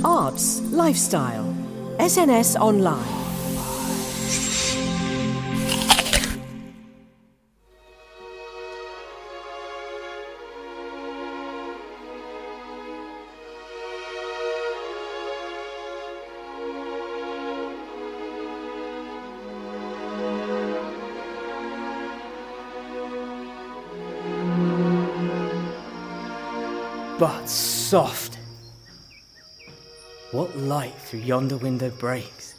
arts, lifestyle. SNS Online. But soft. What light through yonder window breaks?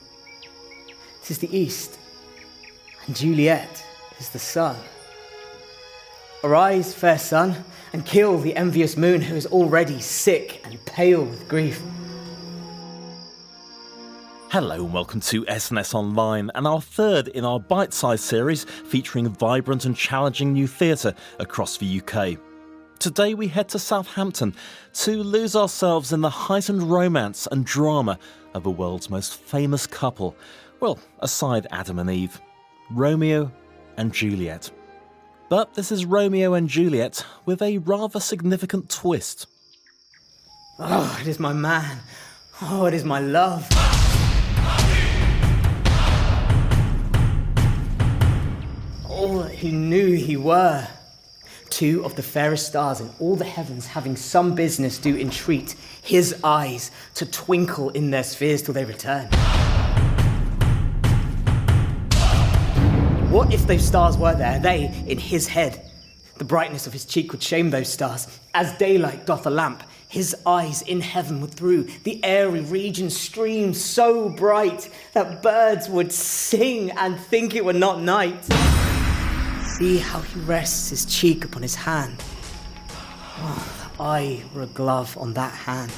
'Tis the east, and Juliet is the sun. Arise, fair sun, and kill the envious moon who is already sick and pale with grief. Hello and welcome to SNS Online and our third in our Bitesized series featuring vibrant and challenging new theatre across the UK. Today we head to Southampton to lose ourselves in the heightened romance and drama of the world's most famous couple, well, aside Adam and Eve, Romeo and Juliet. But this is Romeo and Juliet with a rather significant twist. Oh, it is my man. Oh, it is my love. All that he knew he were. Two of the fairest stars in all the heavens having some business do entreat his eyes to twinkle in their spheres till they return. What if those stars were there, they in his head? The brightness of his cheek would shame those stars, as daylight doth a lamp. His eyes in heaven would through the airy region stream so bright that birds would sing and think it were not night. See how he rests his cheek upon his hand. Oh, that I were a glove on that hand,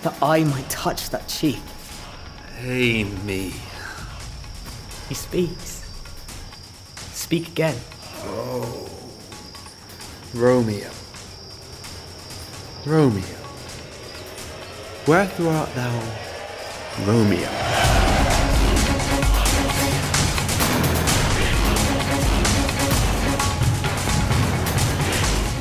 that I might touch that cheek. Hey, me. He speaks. Speak again. Oh. Romeo. Romeo. Wherefore art thou, Romeo?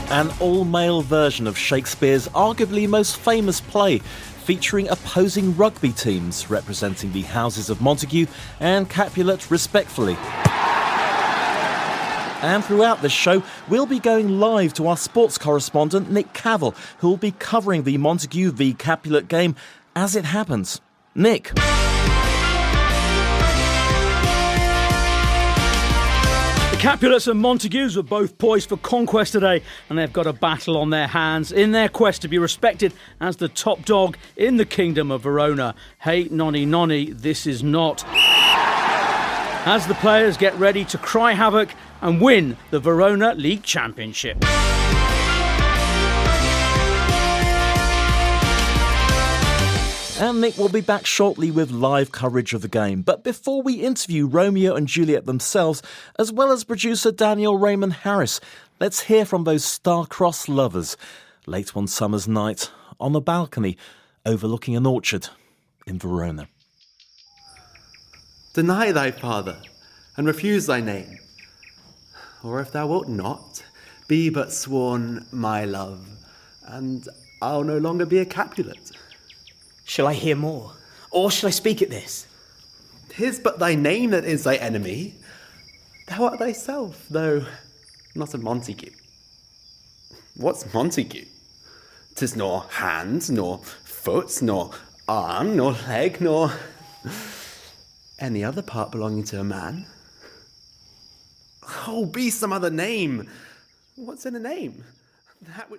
An all-male version of Shakespeare's arguably most famous play, featuring opposing rugby teams representing the houses of Montague and Capulet respectfully. And throughout this show, we'll be going live to our sports correspondent Nick Cavell, who will be covering the Montague v Capulet game as it happens. Nick. Capulets and Montagues were both poised for conquest today, and they've got a battle on their hands in their quest to be respected as the top dog in the Kingdom of Verona. Hey, nonny nonny, this is not. As the players get ready to cry havoc and win the Verona League Championship. And Nick will be back shortly with live coverage of the game. But before we interview Romeo and Juliet themselves, as well as producer Daniel Raymond Harris, let's hear from those star-crossed lovers late one summer's night on the balcony overlooking an orchard in Verona. Deny thy father, and refuse thy name. Or if thou wilt not, be but sworn my love, and I'll no longer be a Capulet. Shall I hear more? Or shall I speak at this? 'Tis but thy name that is thy enemy. Thou art thyself, though not a Montague. What's Montague? 'Tis nor hand, nor foot, nor arm, nor leg, nor any other part belonging to a man. Oh, be some other name. What's in a name?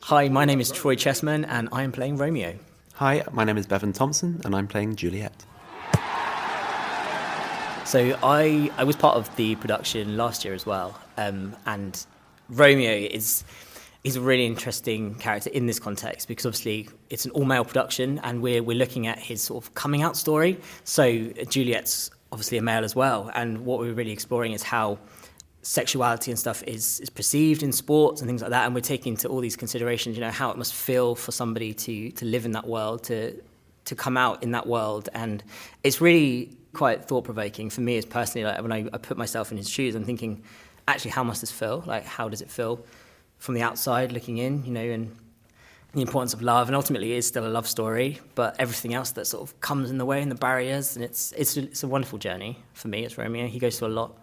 Hi, my name is Troy Chessman, and I am playing Romeo. Hi, my name is Bevan Thompson, and I'm playing Juliet. So I was part of the production last year as well, and Romeo is a really interesting character in this context because obviously it's an all-male production, and we're looking at his sort of coming out story. So Juliet's obviously a male as well, and what we're really exploring is how sexuality and stuff is perceived in sports and things like that, and we're taking into all these considerations, you know, how it must feel for somebody to live in that world, to come out in that world. And it's really quite thought-provoking for me as personally, like when I put myself in his shoes, I'm thinking, actually, how must this feel? Like, how does it feel from the outside looking in, you know? And the importance of love, and ultimately it is still a love story, but everything else that sort of comes in the way and the barriers, and it's a wonderful journey for me as Romeo. He goes through a lot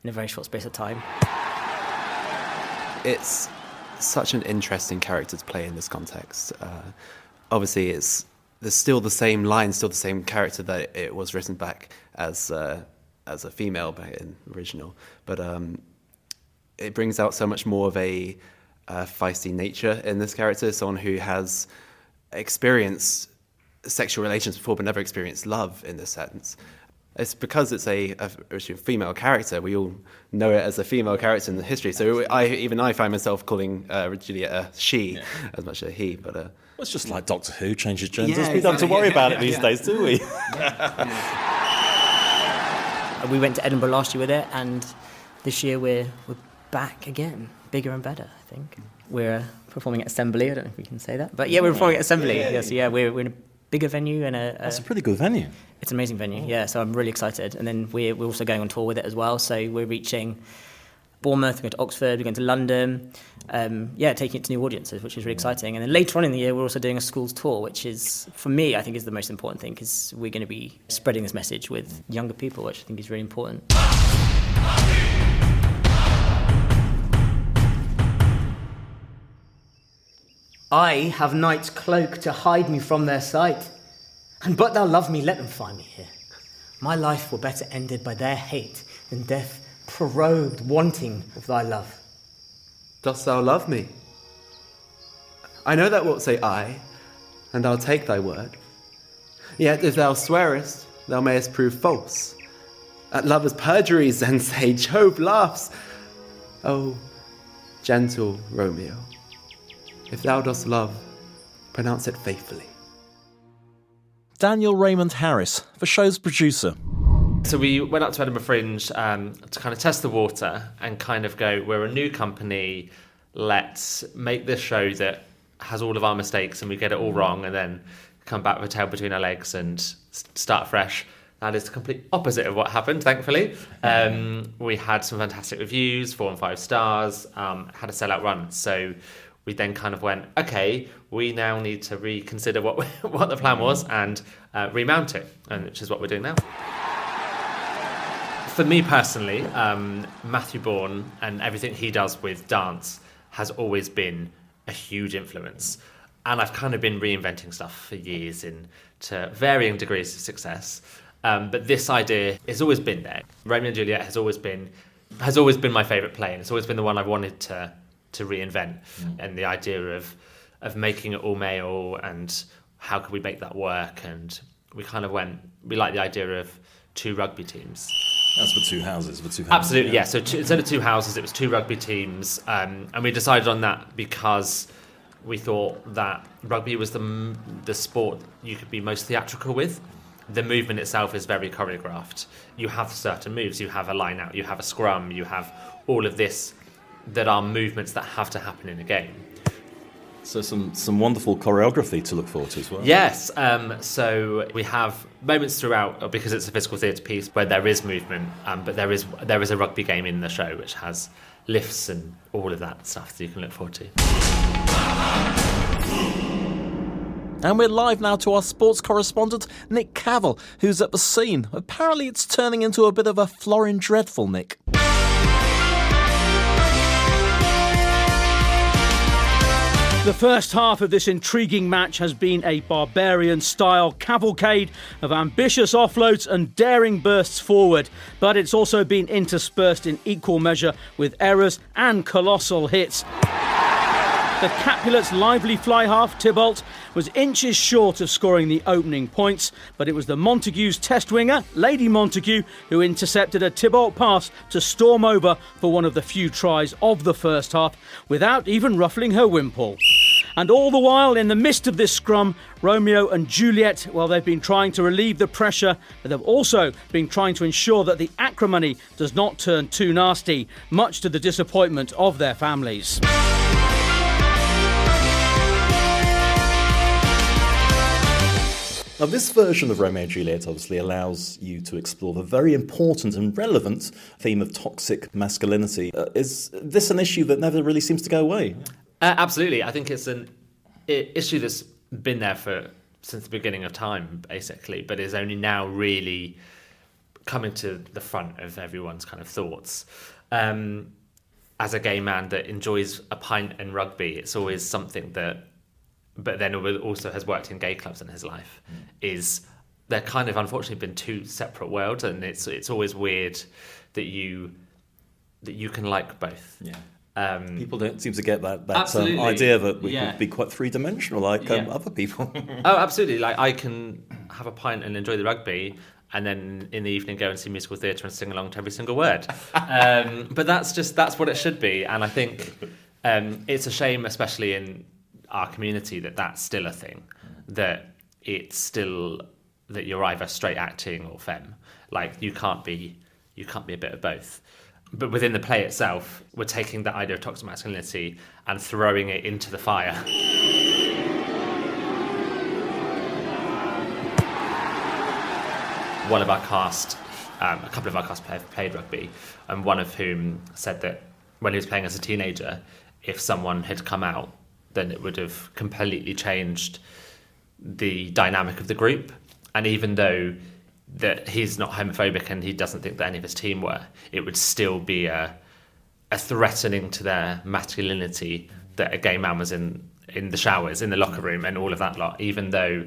in a very short space of time. It's such an interesting character to play in this context. Obviously, there's still the same line, still the same character that it was written back as a female back in the original, but it brings out so much more of a feisty nature in this character, someone who has experienced sexual relations before but never experienced love in this sense. It's because it's a female character, we all know it as a female character in the history, so I find myself calling Juliet a she as much as a he, but... Well, it's just like Doctor Who changes genders. Yeah, We don't have to worry about it these days, do we? We went to Edinburgh last year with it, and this year we're back again, bigger and better, I think. We're performing at Assembly, I don't know if we can say that, but yeah, we're performing at Assembly. We're in a bigger venue and That's a pretty good venue. It's an amazing venue, yeah, so I'm really excited. And then we're also going on tour with it as well, so we're reaching Bournemouth, we're going to Oxford, we're going to London, taking it to new audiences, which is really exciting. And then later on in the year, we're also doing a schools tour, which is, for me, I think is the most important thing, because we're going to be spreading this message with younger people, which I think is really important. I have night's cloak to hide me from their sight, and but thou love me, let them find me here. My life were better ended by their hate than death prorogued, wanting of thy love. Dost thou love me? I know thou wilt say aye, and I'll take thy word. Yet if thou swearest, thou mayest prove false. At lovers' perjuries then say, Jove laughs. Oh, gentle Romeo, if thou dost love, pronounce it faithfully. Daniel Raymond Harris, the show's producer. So we went up to Edinburgh Fringe to kind of test the water and kind of go, we're a new company, let's make this show that has all of our mistakes and we get it all wrong and then come back with a tail between our legs and start fresh. That is the complete opposite of what happened, thankfully. We had some fantastic reviews, 4 and 5 stars, had a sellout run. So we then kind of went, okay, we now need to reconsider what the plan was and remount it, and which is what we're doing now. For me personally, Matthew Bourne and everything he does with dance has always been a huge influence. And I've kind of been reinventing stuff for years to varying degrees of success. But this idea has always been there. Romeo and Juliet has always been my favourite play, and it's always been the one I've wanted to reinvent. And the idea of making it all male and how could we make that work, and we kind of we like the idea of 2 rugby teams. That's for 2 houses. Absolutely, yeah. So instead of 2 houses, it was 2 rugby teams, and we decided on that because we thought that rugby was the sport you could be most theatrical with. The movement itself is very choreographed. You have certain moves. You have a line out. You have a scrum. You have all of this that are movements that have to happen in a game. So some wonderful choreography to look forward to as well. Yes, so we have moments throughout, because it's a physical theatre piece, where there is movement, but there is a rugby game in the show which has lifts and all of that stuff that you can look forward to. And we're live now to our sports correspondent, Nick Cavell, who's at the scene. Apparently it's turning into a bit of a Florin Dreadful, Nick. The first half of this intriguing match has been a barbarian-style cavalcade of ambitious offloads and daring bursts forward, but it's also been interspersed in equal measure with errors and colossal hits. The Capulets' lively fly-half, Tybalt, was inches short of scoring the opening points, but it was the Montagues' test winger, Lady Montague, who intercepted a Tybalt pass to storm over for one of the few tries of the first half, without even ruffling her wimple. And all the while, in the midst of this scrum, Romeo and Juliet, well, they've been trying to relieve the pressure, but they've also been trying to ensure that the acrimony does not turn too nasty, much to the disappointment of their families. Now, this version of Romeo and Juliet obviously allows you to explore the very important and relevant theme of toxic masculinity. Is this an issue that never really seems to go away? Absolutely. I think it's an issue that's been there since the beginning of time, basically, but is only now really coming to the front of everyone's kind of thoughts. As a gay man that enjoys a pint and rugby, it's always something that, but then also has worked in gay clubs in his life, is they're kind of unfortunately been two separate worlds, and it's always weird that you can like both. Yeah. People don't seem to get that Absolutely. idea that we can be quite three-dimensional like other people. Oh, absolutely. Like, I can have a pint and enjoy the rugby, and then in the evening go and see musical theatre and sing along to every single word. But that's what it should be. And I think it's a shame, especially in our community, that that's still a thing, that it's still that you're either straight acting or femme. Like, you can't be a bit of both. But within the play itself, we're taking that idea of toxic masculinity and throwing it into the fire. One of our cast, a couple of our cast played rugby, and one of whom said that when he was playing as a teenager, if someone had come out, then it would have completely changed the dynamic of the group. And even though that he's not homophobic and he doesn't think that any of his team were, it would still be a threatening to their masculinity that a gay man was in the showers, in the locker room, and all of that lot, even though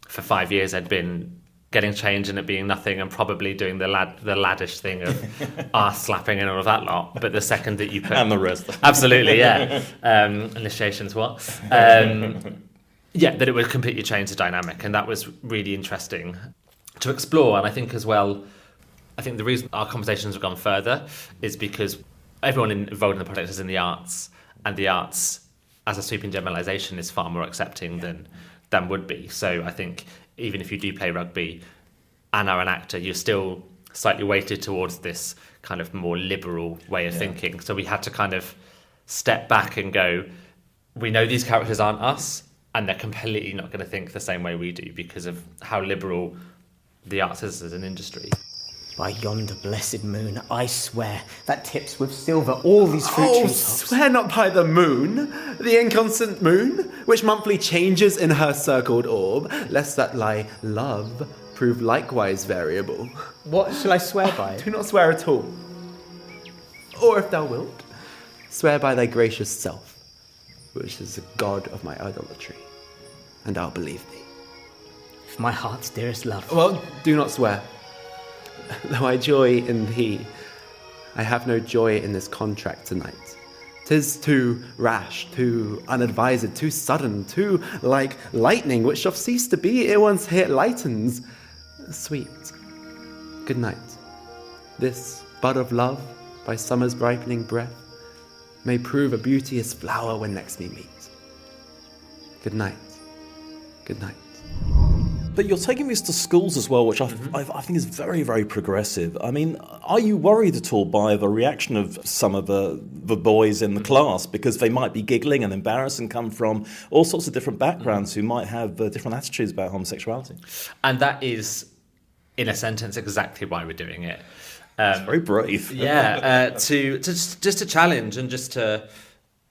for 5 years they'd been getting changed and it being nothing and probably doing the laddish thing of arse slapping and all of that lot. But the second that you put... And the rest. Absolutely, yeah. Initiations, what? Yeah, that it would completely change the dynamic. And that was really interesting to explore. And I think as well, I think the reason our conversations have gone further is because everyone involved in the project is in the arts, and the arts, as a sweeping generalisation, is far more accepting than would be. So I think even if you do play rugby and are an actor, you're still slightly weighted towards this kind of more liberal way of thinking. So we had to kind of step back and go, we know these characters aren't us, and they're completely not going to think the same way we do because of how liberal the arts is as an industry. By yonder blessed moon, I swear that tips with silver all these fruit Oh, trees. swear not by the moon, the inconstant moon, which monthly changes in her circled orb, lest that lie love prove likewise variable. What shall I swear by? Do not swear at all. Or if thou wilt, swear by thy gracious self, which is the god of my idolatry, and I'll believe thee. With my heart's dearest love. Well, do not swear. Though I joy in thee, I have no joy in this contract tonight. 'Tis too rash, too unadvised, too sudden, too like lightning, which doth cease to be ere once it lightens. Sweet, good night. This bud of love, by summer's ripening breath, may prove a beauteous flower when next we meet. Good night. Good night. But you're taking this to schools as well, which I think is very, very progressive. I mean, are you worried at all by the reaction of some of the boys in the class? Because they might be giggling and embarrassed and come from all sorts of different backgrounds who might have different attitudes about homosexuality. And that is, in a sentence, exactly why we're doing it. It's very brave. Yeah, just to challenge and just to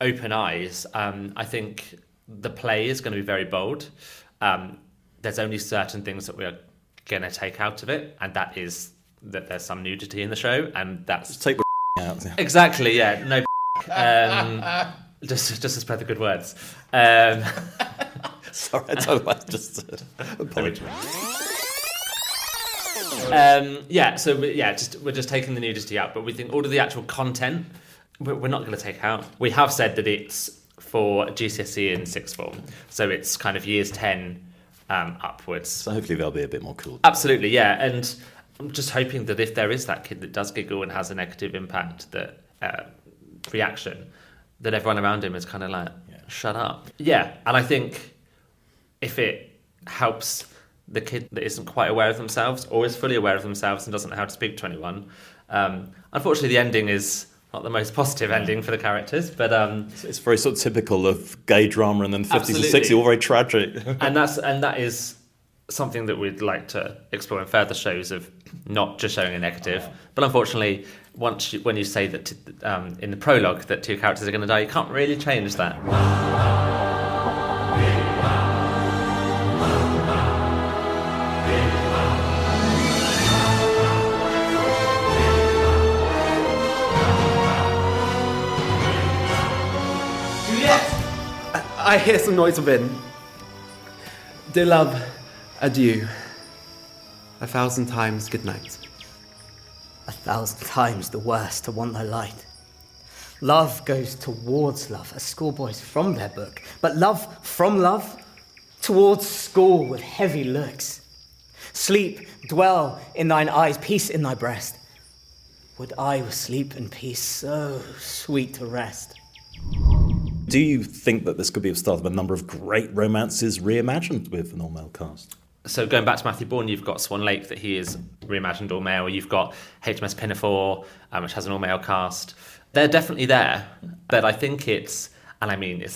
open eyes. I think the play is going to be very bold. There's only certain things that we're going to take out of it, and that is that there's some nudity in the show, and that's... Just take the out. Exactly, yeah. No just to spread the good words. Sorry, I don't know, just apologize. We're just taking the nudity out, but we think all of the actual content we're not going to take out. We have said that it's for GCSE and sixth form, so it's kind of years 10 upwards. So hopefully they'll be a bit more cool. Absolutely, yeah. And I'm just hoping that if there is that kid that does giggle and has a negative impact, that reaction, that everyone around him is kind of like, shut up. Yeah, and I think if it helps the kid that isn't quite aware of themselves or is fully aware of themselves and doesn't know how to speak to anyone, unfortunately the ending is not the most positive ending for the characters, but it's very sort of typical of gay drama, and then 50s absolutely. and 60s, all very tragic. and that is something that we'd like to explore in further shows, of not just showing a negative, but unfortunately, when you say that in the prologue that two characters are going to die, you can't really change that. I hear some noise within. Dear love, adieu. 1,000 times good night. 1,000 times the worse to want thy light. Love goes towards love, as schoolboys from their book, but love from love towards school with heavy looks. Sleep, dwell in thine eyes, peace in thy breast. Would I were sleep and peace so sweet to rest. Do you think that this could be the start of a number of great romances reimagined with an all-male cast? So going back to Matthew Bourne, you've got Swan Lake that he is reimagined all male. You've got HMS Pinafore, which has an all male cast. They're definitely there, but I think it's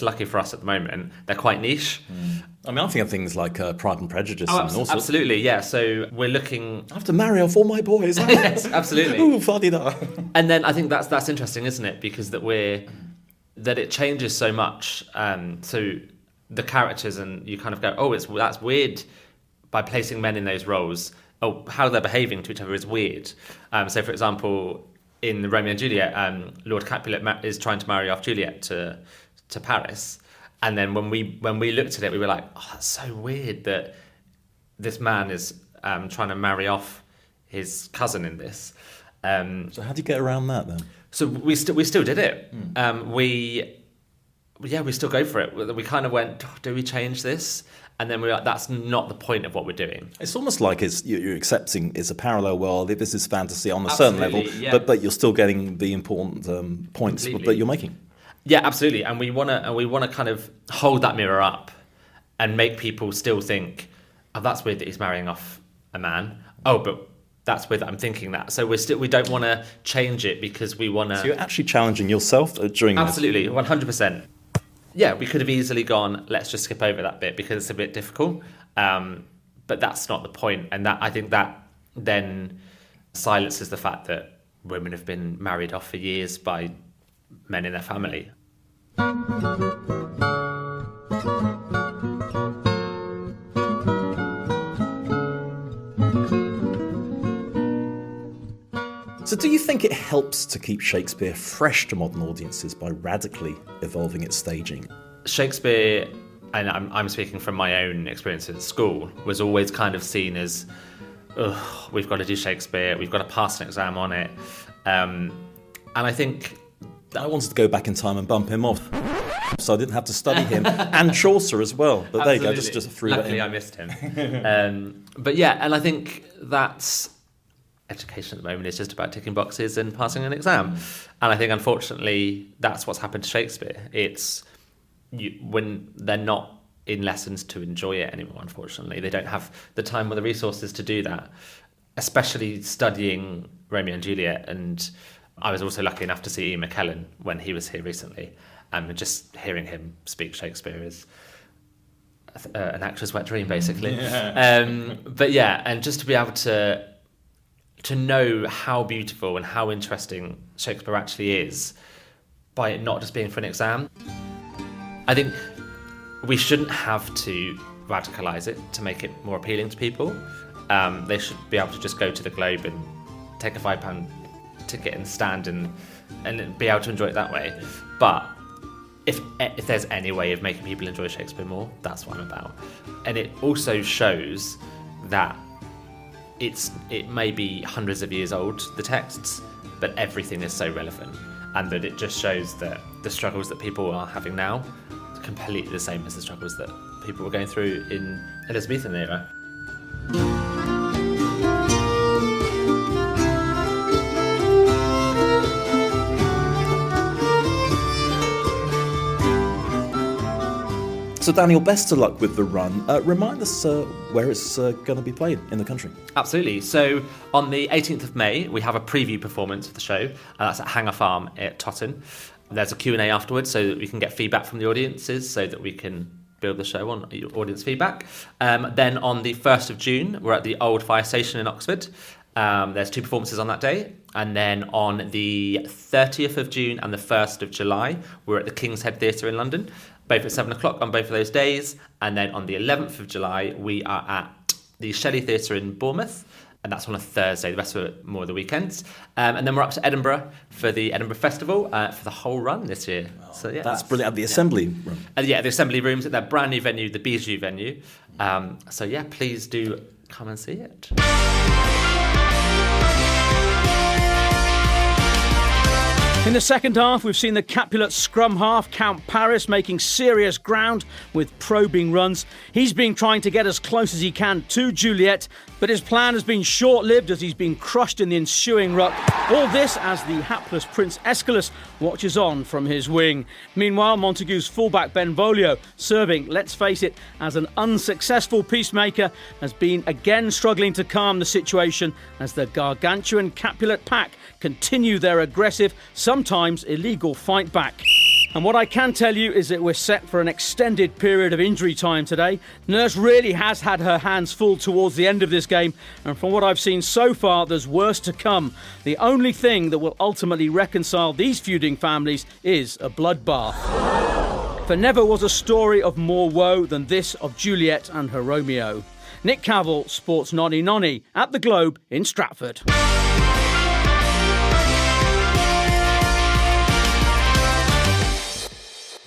lucky for us at the moment. They're quite niche. I mean, I'm thinking of things like Pride and Prejudice and all sorts. Absolutely, yeah. So we're looking. I have to marry off all my boys. Yes, absolutely. Ooh, fuddy-da. And then I think that's interesting, isn't it? Because that it changes so much. So the characters, and you kind of go, oh, that's weird. By placing men in those roles, how they're behaving to each other is weird. So, for example, in Romeo and Juliet, Lord Capulet is trying to marry off Juliet to Paris, and then when we looked at it, we were like, "Oh, that's so weird that this man is trying to marry off his cousin in this." So, how do you get around that then? So we still did it. We still go for it. We kind of went, oh, do we change this? And then we're like, that's not the point of what we're doing. It's almost like you're accepting it's a parallel world. This is fantasy on a certain level, yeah. but you're still getting the important points that you're making. Yeah, absolutely. And we want to kind of hold that mirror up and make people still think, oh, that's weird that he's marrying off a man. Oh, but that's weird that I'm thinking that. So we don't want to change it because we want to. So you're actually challenging yourself during absolutely 100%. Yeah, we could have easily gone, let's just skip over that bit because it's a bit difficult. But that's not the point. And that I think that then silences the fact that women have been married off for years by men in their family. So do you think it helps to keep Shakespeare fresh to modern audiences by radically evolving its staging? Shakespeare, and I'm speaking from my own experiences at school, was always kind of seen as, we've got to do Shakespeare, we've got to pass an exam on it. And I think... I wanted to go back in time and bump him off, so I didn't have to study him, and Chaucer as well. But absolutely. There you go, just threw Luckily, that in. I missed him. But yeah, and I think that's... Education at the moment is just about ticking boxes and passing an exam. And I think, unfortunately, that's what's happened to Shakespeare. It's when they're not in lessons to enjoy it anymore, unfortunately. They don't have the time or the resources to do that, especially studying Romeo and Juliet. And I was also lucky enough to see Ian McKellen when he was here recently. And just hearing him speak Shakespeare is an actor's wet dream, basically. Yeah. But yeah, and just to be able to know how beautiful and how interesting Shakespeare actually is by it not just being for an exam. I think we shouldn't have to radicalise it to make it more appealing to people. They should be able to just go to the Globe and take a £5 ticket and stand and be able to enjoy it that way. But if there's any way of making people enjoy Shakespeare more, that's what I'm about. And it also shows that it may be hundreds of years old, the texts, but everything is so relevant, and that it just shows that the struggles that people are having now are completely the same as the struggles that people were going through in Elizabethan era. So Daniel, best of luck with the run. Remind us where it's going to be played in the country. Absolutely. So on the 18th of May, we have a preview performance of the show. That's at Hanger Farm at Totton. There's a Q&A afterwards so that we can get feedback from the audiences so that we can build the show on audience feedback. Then on the 1st of June, we're at the Old Fire Station in Oxford. There's 2 performances on that day. And then on the 30th of June and the 1st of July, we're at the King's Head Theatre in London, both at 7 o'clock on both of those days. And then on the 11th of July, we are at the Shelley Theatre in Bournemouth. and that's on a Thursday. The rest of it more of the weekends. And then we're up to Edinburgh for the Edinburgh Festival for the whole run this year. So yeah, That's brilliant. At the Assembly Room. the Assembly Rooms at their brand new venue, the Bijou venue. So yeah, please do come and see it. In the second half, we've seen the Capulet scrum half, Count Paris, making serious ground with probing runs. He's been trying to get as close as he can to Juliet, but his plan has been short-lived as he's been crushed in the ensuing ruck. All this as the hapless Prince Aeschylus watches on from his wing. Meanwhile, Montague's fullback Benvolio, serving, let's face it, as an unsuccessful peacemaker, has been again struggling to calm the situation as the gargantuan Capulet pack continue their aggressive, sometimes illegal fight back. And what I can tell you is that we're set for an extended period of injury time today. Nurse really has had her hands full towards the end of this game, and from what I've seen so far, there's worse to come. The only thing that will ultimately reconcile these feuding families is a bloodbath. For never was a story of more woe than this of Juliet and her Romeo. Nick Cavell, Sports Nonny Nonny, at the Globe in Stratford.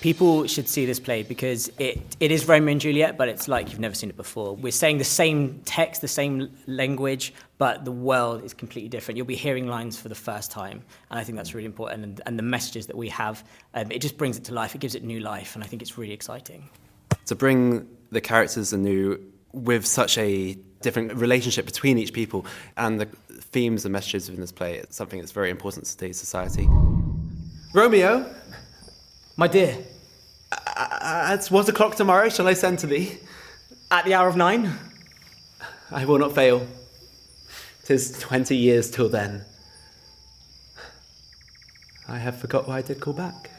People should see this play because it is Romeo and Juliet, but it's like you've never seen it before. We're saying the same text, the same language, but the world is completely different. You'll be hearing lines for the first time, and I think that's really important. And the messages that we have, it just brings it to life. It gives it new life, and I think it's really exciting. To bring the characters anew with such a different relationship between each people and the themes and messages in this play, it's something that's very important to today's society. Romeo, My dear, it's 1 o'clock tomorrow. Shall I send to thee? at the hour of 9, I will not fail. 'Tis 20 years till then. I have forgot why I did call back.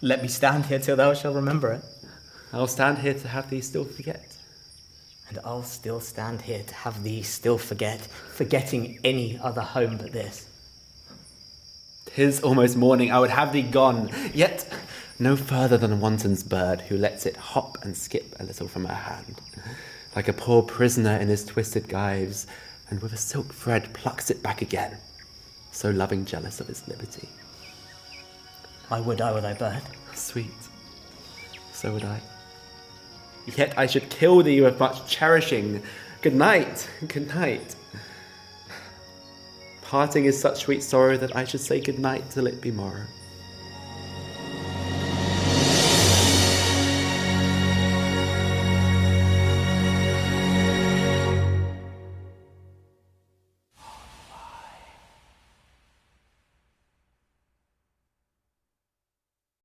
let me stand here till thou shalt remember it. I'll stand here to have thee still forget. And I'll still stand here to have thee still forgetting any other home but this. 'Tis almost morning, I would have thee gone, yet no further than a wanton's bird who lets it hop and skip a little from her hand, like a poor prisoner in his twisted gyves, and with a silk thread plucks it back again, so loving jealous of his liberty. I would I were thy bird. Sweet, so would I. Yet I should kill thee with much cherishing. Good night, good night. Parting is such sweet sorrow that I should say good night till it be morrow.